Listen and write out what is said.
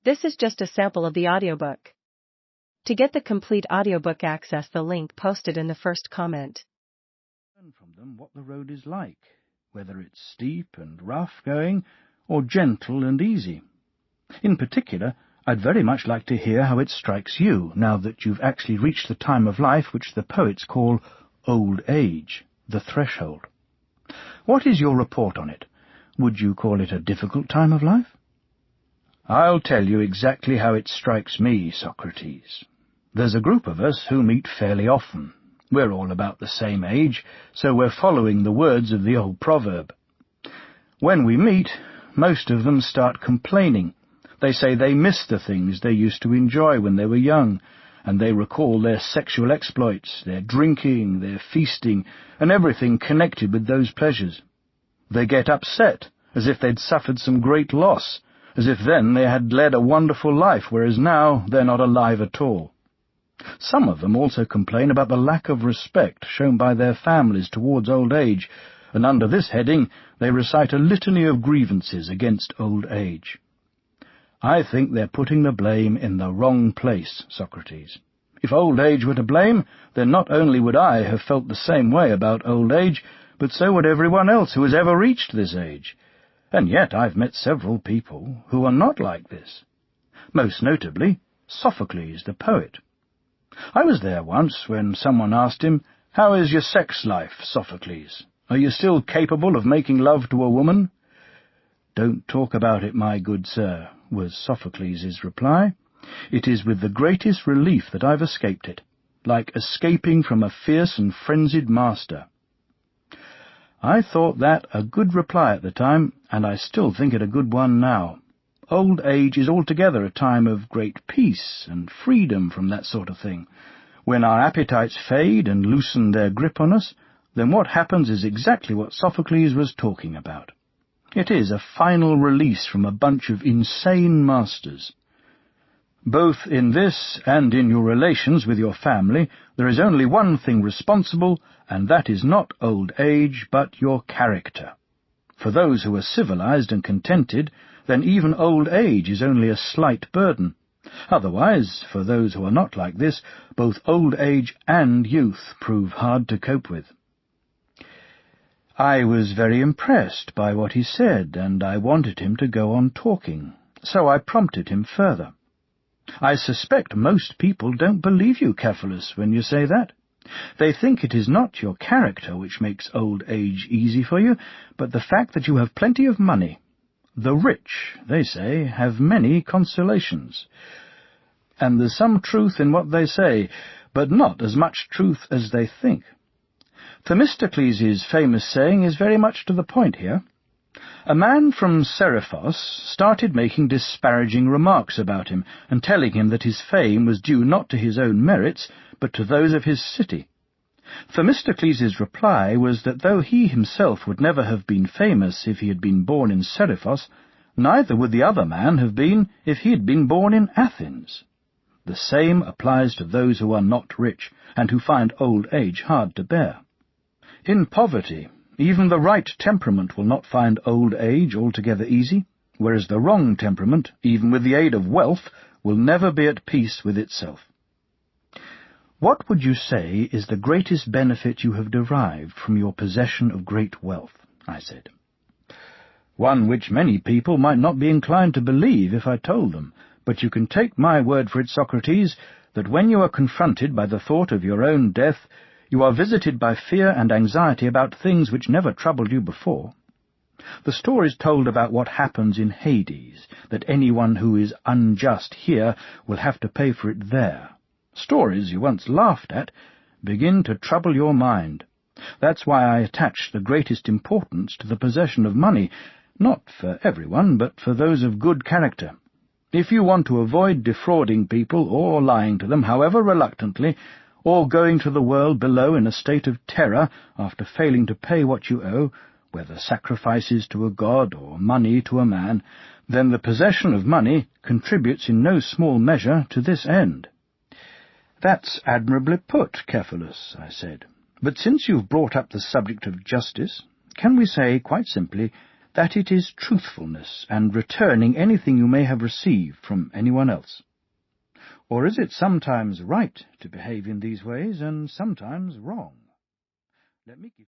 This is just a sample of the audiobook. To get the complete audiobook, access the link posted in the first comment. Learn from them what the road is like, whether it's steep and rough going, or gentle and easy. In particular, I'd very much like to hear how it strikes you, now that you've actually reached the time of life which the poets call old age, the threshold. What is your report on it? Would you call it a difficult time of life? I'll tell you exactly how it strikes me, Socrates. There's a group of us who meet fairly often. We're all about the same age, so we're following the words of the old proverb. When we meet, most of them start complaining. They say they miss the things they used to enjoy when they were young, and they recall their sexual exploits, their drinking, their feasting, and everything connected with those pleasures. They get upset, as if they'd suffered some great loss, as if then they had led a wonderful life, whereas now they're not alive at all. Some of them also complain about the lack of respect shown by their families towards old age, and under this heading they recite a litany of grievances against old age. I think they're putting the blame in the wrong place, Socrates. If old age were to blame, then not only would I have felt the same way about old age, but so would everyone else who has ever reached this age. And yet I've met several people who are not like this. Most notably, Sophocles, the poet. I was there once when someone asked him, "How is your sex life, Sophocles? Are you still capable of making love to a woman?" "Don't talk about it, my good sir," was Sophocles' reply. "It is with the greatest relief that I've escaped it, like escaping from a fierce and frenzied master." I thought that a good reply at the time, and I still think it a good one now. Old age is altogether a time of great peace and freedom from that sort of thing. When our appetites fade and loosen their grip on us, then what happens is exactly what Sophocles was talking about. It is a final release from a bunch of insane masters. Both in this and in your relations with your family, there is only one thing responsible, and that is not old age, but your character. For those who are civilized and contented, then even old age is only a slight burden. Otherwise, for those who are not like this, both old age and youth prove hard to cope with. I was very impressed by what he said, and I wanted him to go on talking, so I prompted him further. "I suspect most people don't believe you, Cephalus, when you say that. They think it is not your character which makes old age easy for you, but the fact that you have plenty of money. The rich, they say, have many consolations. And there's some truth in what they say, but not as much truth as they think. Themistocles' famous saying is very much to the point here. A man from Seriphos started making disparaging remarks about him, and telling him that his fame was due not to his own merits, but to those of his city. Themistocles' reply was that though he himself would never have been famous if he had been born in Seriphos, neither would the other man have been if he had been born in Athens. The same applies to those who are not rich, and who find old age hard to bear. In poverty, even the right temperament will not find old age altogether easy, whereas the wrong temperament, even with the aid of wealth, will never be at peace with itself. What would you say is the greatest benefit you have derived from your possession of great wealth?" I said. "One which many people might not be inclined to believe if I told them, but you can take my word for it, Socrates, that when you are confronted by the thought of your own death, you are visited by fear and anxiety about things which never troubled you before. The stories told about what happens in Hades, that anyone who is unjust here will have to pay for it there. Stories you once laughed at begin to trouble your mind. That's why I attach the greatest importance to the possession of money, not for everyone, but for those of good character. If you want to avoid defrauding people or lying to them, however reluctantly, or going to the world below in a state of terror after failing to pay what you owe, whether sacrifices to a god or money to a man, then the possession of money contributes in no small measure to this end." "That's admirably put, Cephalus," I said. "But since you've brought up the subject of justice, can we say, quite simply, that it is truthfulness and returning anything you may have received from anyone else? Or is it sometimes right to behave in these ways and sometimes wrong? Let me give